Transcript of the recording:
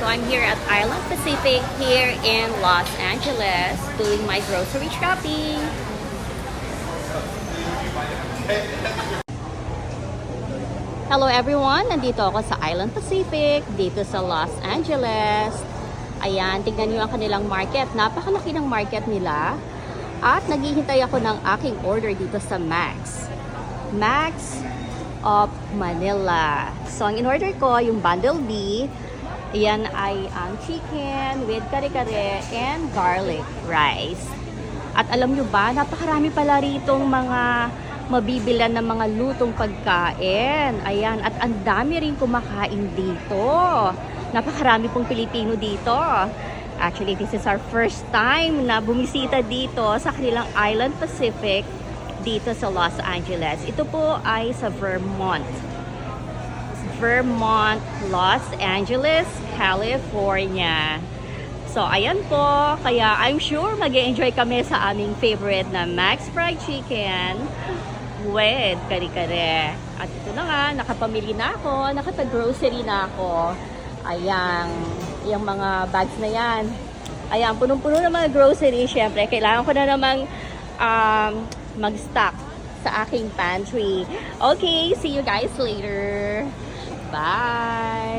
I'm here at Island Pacific here in Los Angeles doing my grocery shopping. Hello everyone! Nandito ako sa Island Pacific dito sa Los Angeles. Ayan, tingnan niyo ang kanilang market. Napakalaki ng market nila. At naghihintay ako ng aking order dito sa Max of Manila. So, ang in-order ko, yung Bundle B. Ayan ay ang chicken with kare-kare and garlic rice. At alam nyo ba, napakarami pala ritong mga mabibilan ng mga lutong pagkain. Ayan, at ang dami rin kumakain dito. Napakarami pong Pilipino dito. Actually, this is our first time na bumisita dito sa kanilang Island Pacific dito sa Los Angeles. Ito po ay sa Vermont, Los Angeles, California. So, ayan po. Kaya I'm sure mag-enjoy kami sa aming favorite na Max Fried Chicken with kare-kare. At ito na nga, nakapamili na ako, nakapag-grocery na ako. Ayan, yung mga bags na yan. Ayan, punong-puno ng mga grocery. Siyempre, kailangan ko na namang mag-stock sa aking pantry. Okay, see you guys later. Bye!